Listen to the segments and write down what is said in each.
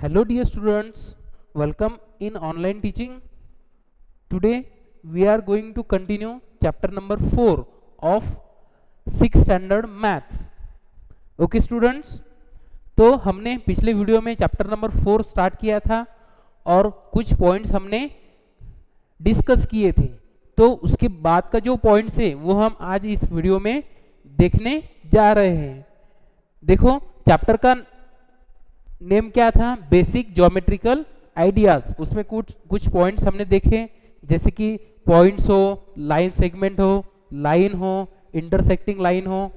Hello dear students, welcome in online teaching. Today we are going to continue chapter number 4 of 6th standard maths. Okay students, तो हमने पिछले video में chapter number 4 start किया था और कुछ points हमने डिस्कस किए थे। तो उसके बाद का जो पॉइंट्स है वो हम आज इस वीडियो में देखने जा रहे हैं। देखो चैप्टर का नेम क्या था, बेसिक ज्योमेट्रिकल आइडियाज। उसमें कुछ पॉइंट्स हमने देखे, जैसे कि पॉइंट्स हो, लाइन सेगमेंट हो, लाइन हो, इंटरसेक्टिंग लाइन हो।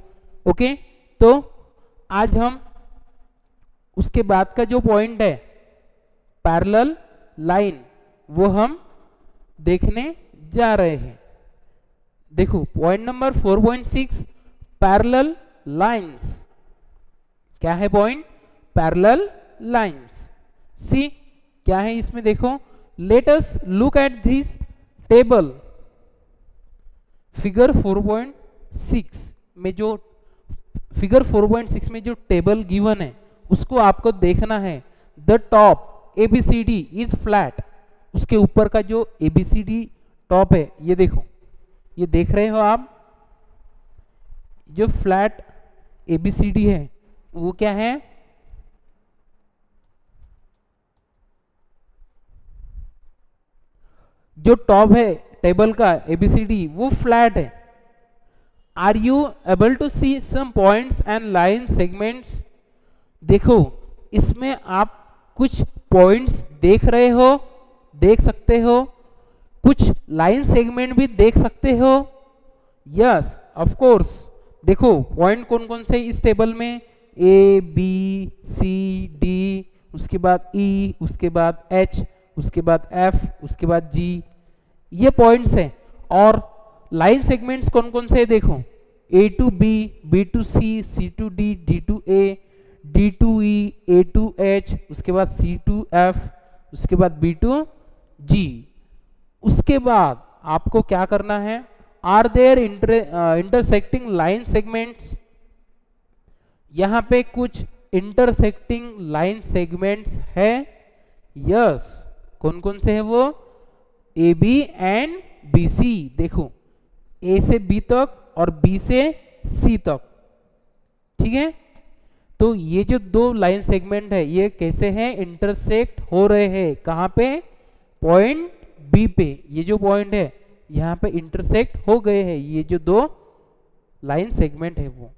ओके, तो आज हम उसके बाद का जो पॉइंट है पैरेलल लाइन वो हम देखने जा रहे हैं। देखो पॉइंट नंबर 4.6 पैरेलल लाइंस। क्या है पॉइंट? Parallel lines. सी क्या है इसमें, देखो let us look at this table. Figure 4.6 में जो टेबल गिवन है उसको आपको देखना है। The top ABCD is flat. उसके ऊपर का जो ABCD टॉप है, ये देखो, ये देख रहे हो आप, जो फ्लैट ABCD है वो क्या है? जो टॉप है टेबल का ABCD वो फ्लैट है। Are you able to see some points and line segments? देखो इसमें आप कुछ पॉइंट्स देख रहे हो, देख सकते हो, कुछ लाइन सेगमेंट भी देख सकते हो। Yes of course. देखो पॉइंट कौन कौन से इस टेबल में? ABCD, उसके बाद E, उसके बाद H, उसके बाद F, उसके बाद G, ये पॉइंट्स हैं। और लाइन सेगमेंट्स कौन कौन से? देखो A to B, B to C, C to D, D to A, D to E, A to H, उसके बाद C to F, उसके बाद B to G। उसके बाद आपको क्या करना है? Are there intersecting line segments? यहाँ पे कुछ इंटरसेक्टिंग लाइन सेगमेंट्स है। यस, कौन कौन से है वो? AB and BC। देखो A से B तक और B से C तक, ठीक है। तो ये जो दो लाइन सेगमेंट है ये कैसे हैं? इंटरसेक्ट हो रहे हैं। कहाँ पे? पॉइंट B पे। ये जो पॉइंट है यहाँ पे इंटरसेक्ट हो गए हैं ये जो दो लाइन सेगमेंट है वो।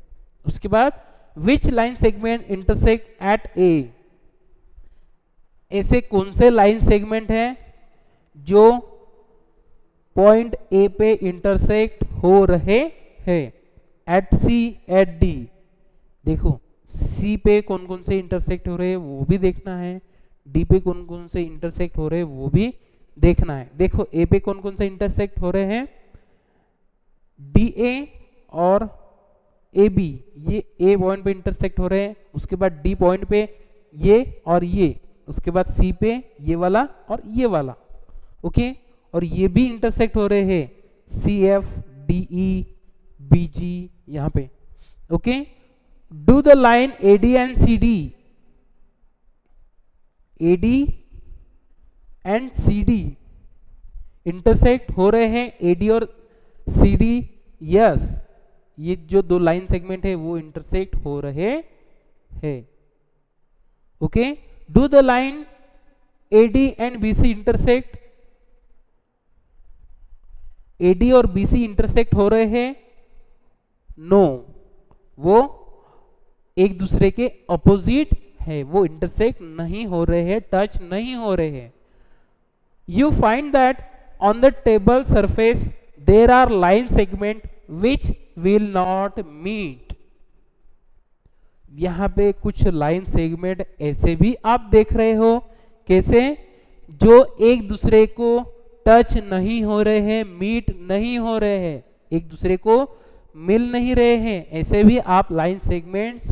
उसके बाद which line segment intersect at A? ऐसे कौन से लाइन सेगमेंट है जो पॉइंट A पे इंटरसेक्ट हो रहे हैं? At C, at D। देखो C पे कौन कौन से इंटरसेक्ट हो रहे हैं वो भी देखना है, D पे कौन कौन से इंटरसेक्ट हो रहे हैं वो भी देखना है। देखो A पे कौन कौन से इंटरसेक्ट हो रहे हैं? DA और AB, ये A पॉइंट पे इंटरसेक्ट हो रहे हैं। उसके बाद D पॉइंट पे ये और ये, उसके बाद C पे ये वाला और ये वाला। ओके, और ये भी इंटरसेक्ट हो रहे हैं CF, DE, BG यहाँ पे। Okay, do the line AD and CD, AD and CD intersect हो रहे हैं AD और CD? यस, ये जो दो लाइन सेगमेंट है वो इंटरसेक्ट हो रहे हैं। Okay, do the line AD and BC intersect? AD और BC इंटरसेक्ट हो रहे हैं? नो, वो एक दूसरे के अपोजिट है, वो इंटरसेक्ट नहीं हो रहे हैं, टच नहीं हो रहे हैं। You find that on the table surface there are line segment which will not meet. यहाँ पे कुछ लाइन सेगमेंट ऐसे भी आप देख रहे हो, कैसे? जो एक दूसरे को टच नहीं हो रहे हैं, मीट नहीं हो रहे हैं, एक दूसरे को मिल नहीं रहे हैं, ऐसे भी आप लाइन सेगमेंट्स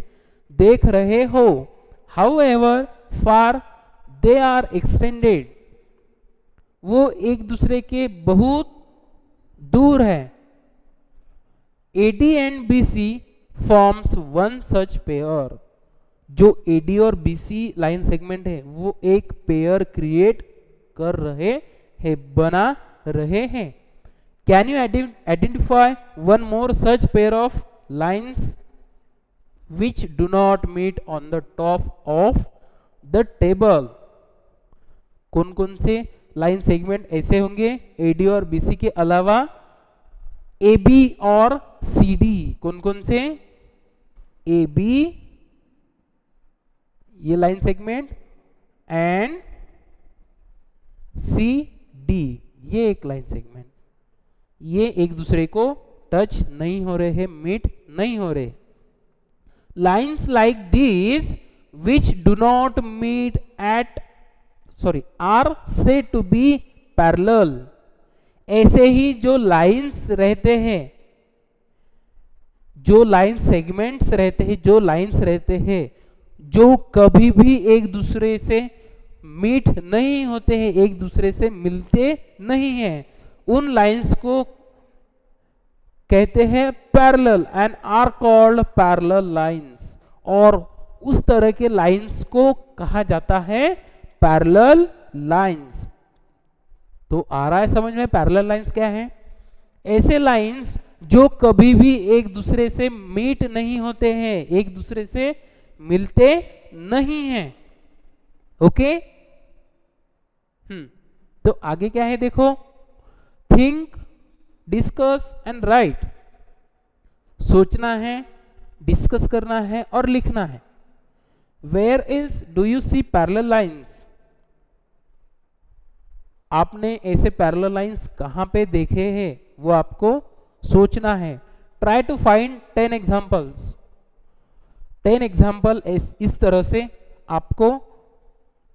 देख रहे हो। However far they are extended, वो एक दूसरे के बहुत दूर है। AD and BC forms one such pair। जो एडी और बीसी लाइन सेगमेंट है वो एक पेयर क्रिएट कर रहे हैं, बना रहे हैं। Can you identify one more such pair of lines which do not meet on the top of the table? कौन कौन से लाइन सेगमेंट ऐसे होंगे एडी और बीसी के अलावा? ए बी और सी डी। कौन कौन से? ए बी ये line segment and C D ये एक लाइन सेगमेंट, ये एक दूसरे को टच नहीं हो रहे हैं, मीट नहीं हो रहे। Lines like these which do not meet are said to be parallel। ऐसे ही जो लाइंस रहते हैं, जो लाइन सेगमेंट्स रहते हैं, जो लाइंस रहते हैं जो कभी भी एक दूसरे से मीट नहीं होते हैं, एक दूसरे से मिलते नहीं हैं, उन लाइंस को कहते हैं parallel and are called parallel lines. और उस तरह के लाइंस को कहा जाता है पैरेलल लाइंस। तो आ रहा है समझ में पैरेलल लाइंस क्या है? ऐसे लाइंस जो कभी भी एक दूसरे से मीट नहीं होते हैं, एक दूसरे से मिलते नहीं हैं। ओके तो आगे क्या है देखो, थिंक, डिस्कस एंड राइट। सोचना है, डिस्कस करना है और लिखना है। Where is do you see parallel lines? आपने ऐसे पैरेलल लाइंस कहां पे देखे हैं वो आपको सोचना है। Try to find 10 examples. 10 example इस तरह से आपको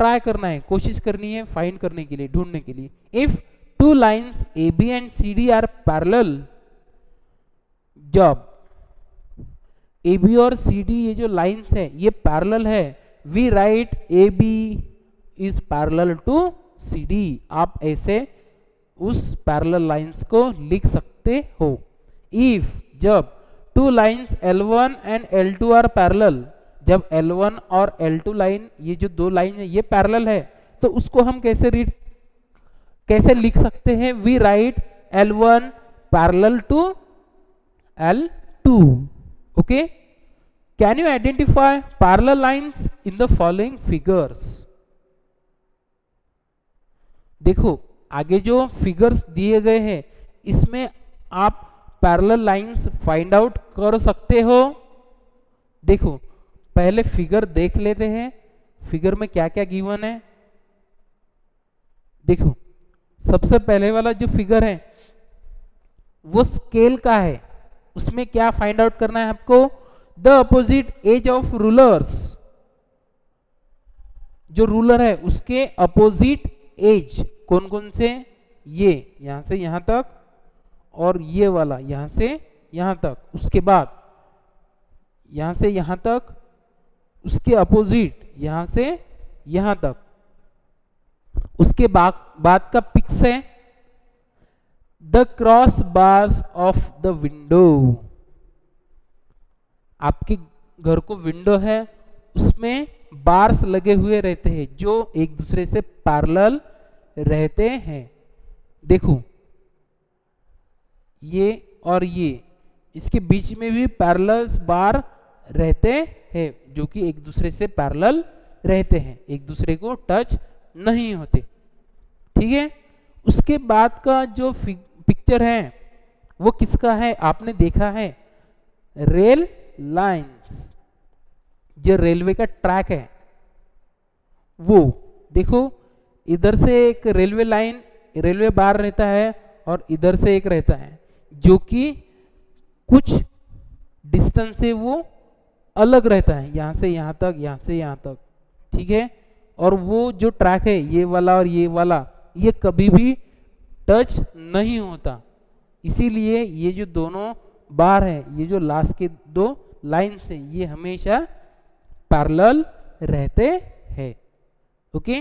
ट्राई करना है, कोशिश करनी है फाइंड करने के लिए, ढूंढने के लिए। If two lines AB and CD are parallel, जब AB और CD ये जो लाइंस है ये पैरेलल है, we write AB is parallel to CD। आप ऐसे उस पैरेलल लाइंस को लिख सकते हो। if जब two lines L1 and L2 are parallel, जब L1 और L2 लाइन ये जो दो लाइन है ये पैरेलल है, तो उसको हम कैसे लिख सकते हैं? We write L1 parallel to L2। Okay, can you identify parallel lines in the following figures? देखो आगे जो फिगर्स दिए गए हैं इसमें आप पैरेलल लाइंस फाइंड आउट कर सकते हो। देखो पहले फिगर देख लेते हैं, फिगर में क्या क्या गिवन है। देखो सबसे पहले वाला जो फिगर है वो स्केल का है, उसमें क्या फाइंड आउट करना है आपको? The opposite edge of rulers. जो रूलर है उसके अपोजिट एज कौन कौन से? ये यहां से यहां तक और ये वाला यहां से यहां तक, उसके बाद यहां से यहां तक, उसके अपोजिट यहां से यहां तक, उसके बाद का पिक्स है the cross bars of the window. आपके घर को विंडो है उसमें बार्स लगे हुए रहते हैं जो एक दूसरे से पैरेलल रहते हैं। देखो ये और ये, इसके बीच में भी पैरेलल बार रहते हैं जो कि एक दूसरे से पैरेलल रहते हैं, एक दूसरे को टच नहीं होते। ठीक है, उसके बाद का जो पिक्चर है वो किसका है? आपने देखा है रेल लाइंस, जो रेलवे का ट्रैक है वो। देखो इधर से एक रेलवे लाइन, रेलवे बार रहता है और इधर से एक रहता है जो कि कुछ डिस्टेंस से वो अलग रहता है, यहां से यहां तक, यहां से यहां तक। ठीक है, और वो जो ट्रैक है ये वाला और ये वाला, ये कभी भी टच नहीं होता। इसीलिए ये जो दोनों बार है, ये जो लास्ट के दो लाइन्स है, ये हमेशा पैरेलल रहते हैं। ओके,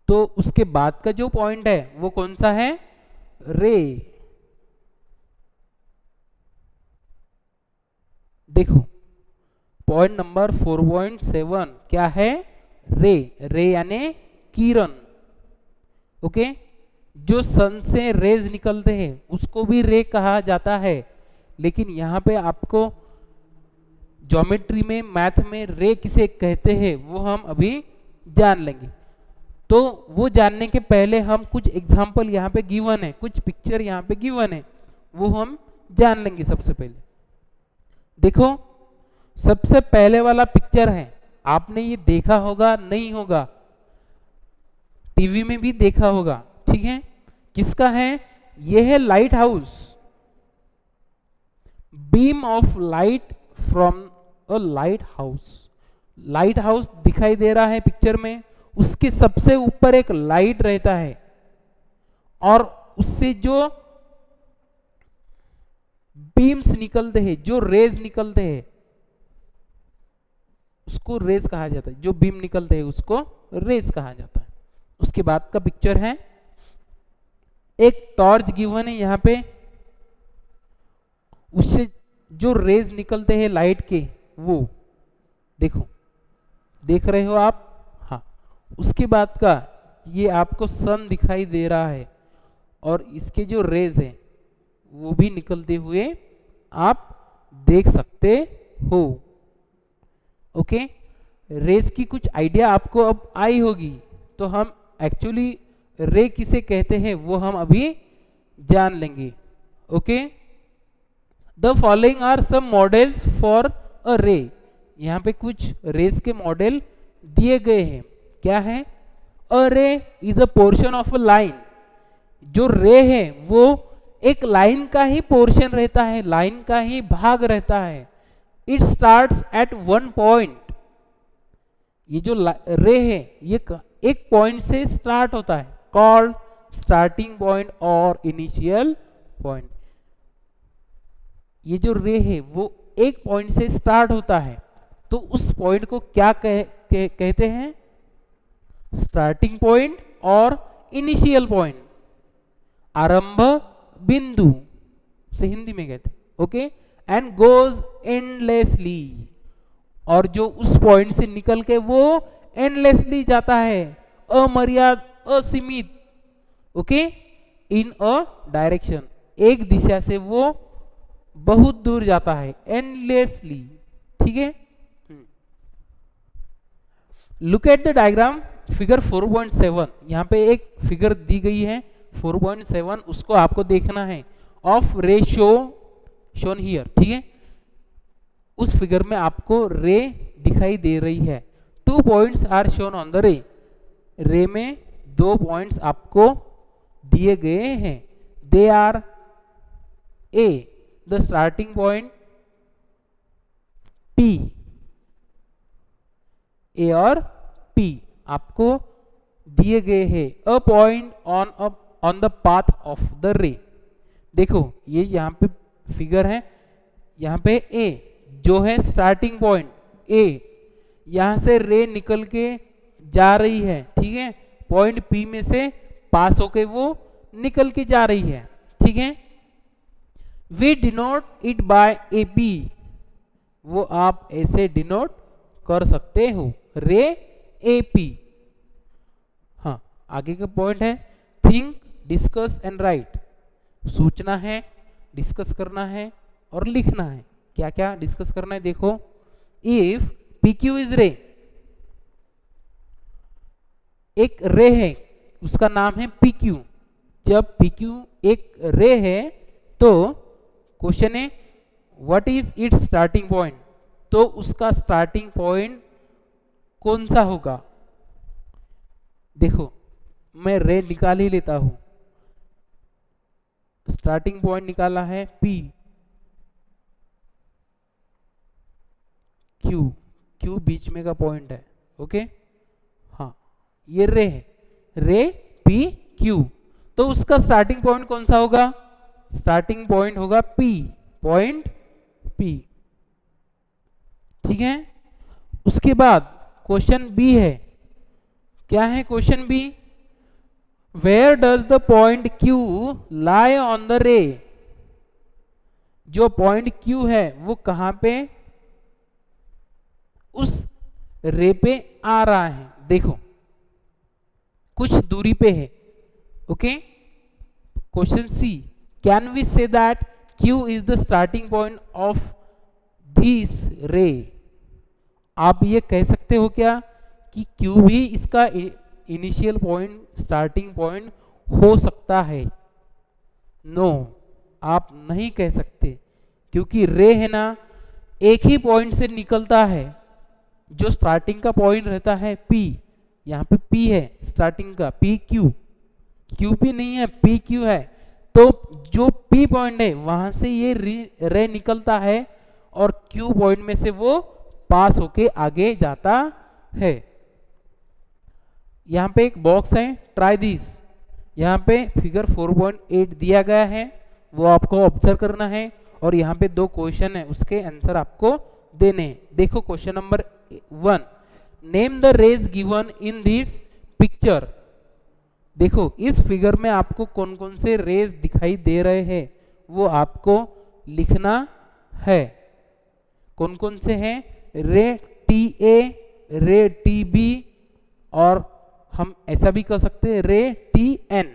तो उसके बाद का जो पॉइंट है वो कौन सा है? रे। देखो पॉइंट नंबर 4.7 क्या है? रे। रे यानी किरण। ओके, जो सन से रेज निकलते हैं उसको भी रे कहा जाता है, लेकिन यहाँ पे आपको ज्योमेट्री में, मैथ में रे किसे कहते हैं वो हम अभी जान लेंगे। तो वो जानने के पहले हम कुछ एग्जाम्पल यहाँ पे गिवन है, कुछ पिक्चर यहाँ पे गिवन है, वो हम जान लेंगे। सबसे पहले देखो, सबसे पहले वाला पिक्चर है, आपने ये देखा होगा नहीं होगा, टीवी में भी देखा होगा, ठीक है? किसका है? ये है light house. Beam of light from a light house. Light house दिखाई दे रहा है पिक्चर में, उसके सबसे ऊपर एक लाइट रहता है और उससे जो बीम्स निकलते हैं, जो रेज निकलते हैं, उसको रेज कहा जाता है। जो बीम निकलते हैं उसको रेज कहा जाता है। उसके बाद का पिक्चर है, एक टॉर्च गिवन है यहाँ पे, उससे जो रेज निकलते हैं लाइट के, वो देखो, देख रहे हो आप? हाँ। उसके बाद का ये आपको सन दिखाई दे रहा है और इसके जो रेज हैं वो भी निकलते हुए आप देख सकते हो। ओके, रेज की कुछ आइडिया आपको अब आई होगी। तो हम एक्चुअली रे किसे कहते हैं वो हम अभी जान लेंगे। Okay, the following are some models for a ray. यहाँ पे कुछ रेज के मॉडल दिए गए हैं। क्या है? अ रे is a portion of a line. जो रे है वो एक लाइन का ही पोर्शन रहता है, लाइन का ही भाग रहता है। It starts at one point. ये जो रे है ये एक पॉइंट से स्टार्ट होता है, कॉल्ड स्टार्टिंग पॉइंट और इनिशियल पॉइंट। ये जो रे है वो एक पॉइंट से स्टार्ट होता है, तो उस पॉइंट को क्या कहते हैं? स्टार्टिंग पॉइंट और इनिशियल पॉइंट, आरंभ बिंदु से हिंदी में कहते हैं। Okay, and goes endlessly. और जो उस पॉइंट से निकल के वो एंडलेसली जाता है, अमर्याद, असीमित। ओके, इन अ डायरेक्शन, एक दिशा से वो बहुत दूर जाता है, एंडलेसली। ठीक है, look at the diagram figure 4.7। यहाँ पे एक फिगर दी गई है 4.7, उसको आपको देखना है। ऑफ रे शोन हियर, ठीक है? उस फिगर में आपको रे दिखाई दे रही है। 2 points are shown on the ray. Ray में 2 पॉइंट्स आपको दिए गए हैं। They are a the starting point, P, A और पी आपको दिए गए हैं। A point on the path of the ray. देखो, ये यहाँ पे फिगर है, यहाँ पे ए जो है स्टार्टिंग पॉइंट, ए यहां से रे निकल के जा रही है, ठीक है? पॉइंट पी में से पास होके वो निकल के जा रही है, ठीक है? We denote it by A P. वो आप ऐसे डिनोट कर सकते हो, रे ए पी। हाँ, आगे का पॉइंट है, थिंक, डिस्कस एंड राइट। सोचना है, डिस्कस करना है और लिखना है। क्या क्या डिस्कस करना है? देखो, इफ पी क्यू इज रे, एक रे है उसका नाम है पी क्यू। जब पी क्यू एक रे है तो क्वेश्चन है what is it's starting point. तो उसका स्टार्टिंग पॉइंट कौन सा होगा? देखो, मैं रे निकाल ही लेता हूं। स्टार्टिंग पॉइंट निकाला है पी, क्यू, क्यू बीच में का पॉइंट है। ओके, हाँ, ये रे है, रे पी क्यू। तो उसका स्टार्टिंग पॉइंट कौन सा होगा? स्टार्टिंग पॉइंट होगा पी, पॉइंट पी। ठीक है, उसके बाद क्वेश्चन बी है। क्या है question B? Where does the point Q lie on the ray. जो पॉइंट क्यू है वो कहां पे उस रे पे आ रहा है, देखो कुछ दूरी पे है। Okay, question C, can we say that Q is the starting point of this ray? आप ये कह सकते हो क्या कि Q भी इसका इनिशियल पॉइंट, स्टार्टिंग पॉइंट हो सकता है? नो, आप नहीं कह सकते, क्योंकि रे है ना एक ही पॉइंट से निकलता है, जो स्टार्टिंग का पॉइंट रहता है P। यहाँ पे P है स्टार्टिंग का, PQ, QP नहीं है, PQ है। तो जो P पॉइंट है वहां से ये रे निकलता है और Q पॉइंट में से वो पास होके आगे जाता है। यहाँ पे एक बॉक्स है, ट्राई दिस। यहाँ पे फिगर 4.8 दिया गया है, वो आपको ऑब्जर्व करना है और यहाँ पे 2 क्वेश्चन है, उसके आंसर आपको देने। देखो question number 1, name the rays given in this picture. देखो इस फिगर में आपको कौन कौन से रेज दिखाई दे रहे हैं वो आपको लिखना है। कौन कौन से हैं? रे TA, रे TB, और हम ऐसा भी कर सकते हैं रे TN।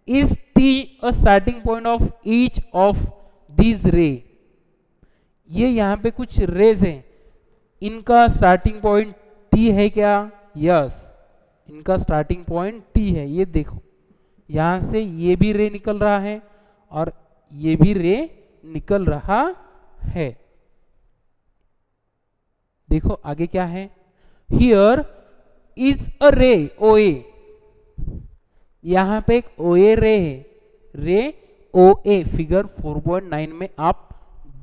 Is T a starting point of each of this रे? ये यहाँ पे कुछ रेज हैं, इनका स्टार्टिंग पॉइंट T है क्या? यस, इनका स्टार्टिंग पॉइंट T है। ये देखो यहाँ से ये भी रे निकल रहा है और ये भी रे निकल रहा है। देखो आगे क्या है, हियर इज अ रे OA। यहाँ पे एक OA रे है, रे OA फिगर 4.9 में आप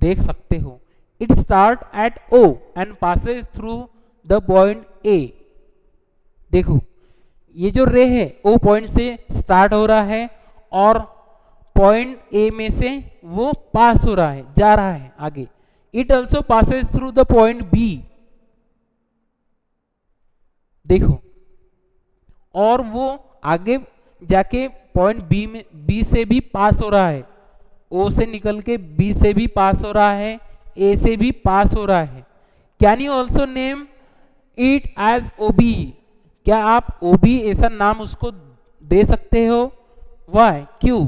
देख सकते हो। It start at O and Passage through the point A। देखो ये जो रे है O पॉइंट से स्टार्ट हो रहा है और पॉइंट A में से वो पास हो रहा है, जा रहा है आगे। It also Passage through the point B। देखो और वो आगे जाके पॉइंट B से भी पास हो रहा है, O से निकल के B से भी पास हो रहा है, A से भी पास हो रहा है। Can you also name it as OB? क्या आप OB ऐसा नाम उसको दे सकते हो? वाई, क्यों?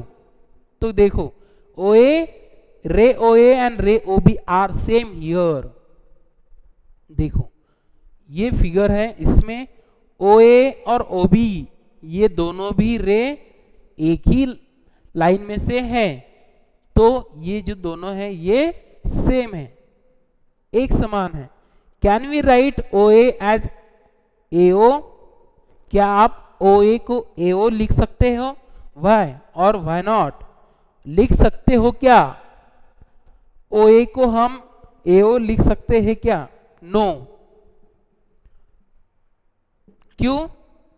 तो देखो OA, रे OA एंड रे OB आर सेम हियर। देखो ये फिगर है, इसमें OA और OB ये दोनों भी रे एक ही लाइन में से है, तो ये जो दोनों है ये सेम है, एक समान है। Can we write OA as AO? क्या आप OA को AO लिख सकते हो? वाई और वाई नॉट? लिख सकते हो क्या? OA को हम AO लिख सकते हैं क्या? नो। क्यों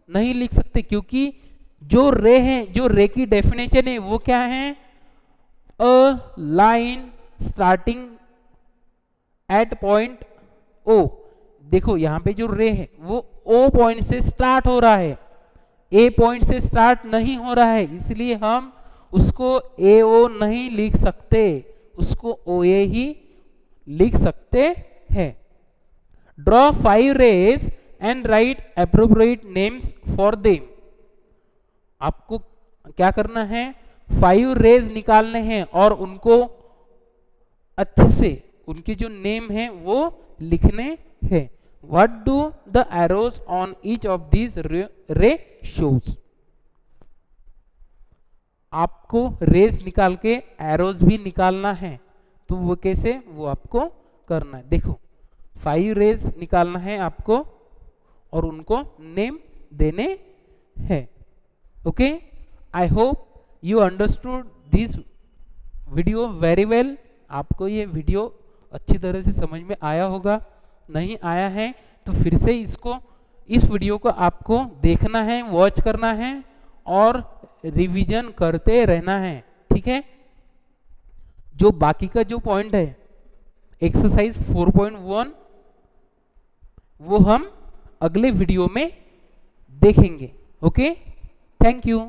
नहीं लिख सकते? क्योंकि जो रे है, जो रे की डेफिनेशन है वो क्या है? A line starting at point O। देखो यहाँ पे जो रे है वो O पॉइंट से स्टार्ट हो रहा है, A पॉइंट से स्टार्ट नहीं हो रहा है, इसलिए हम उसको AO नहीं लिख सकते, उसको OA ही लिख सकते हैं। Draw 5 rays and write appropriate names for them. आपको क्या करना है? 5 रेज निकालने हैं और उनको अच्छे से उनके जो नेम है वो लिखने हैं। What do the arrows on each of this रे शोज? आपको रेज निकाल के एरोज भी निकालना है, तो वो कैसे? वो आपको करना है। देखो 5 रेज निकालना है आपको और उनको नेम देने हैं। Okay, I hope you understood this video very well. आपको ये वीडियो अच्छी तरह से समझ में आया होगा। नहीं आया है तो फिर से इस वीडियो को आपको देखना है, वॉच करना है और रिवीजन करते रहना है, ठीक है? जो बाकी का जो पॉइंट है एक्सरसाइज 4.1 वो हम अगले वीडियो में देखेंगे। Okay, thank you.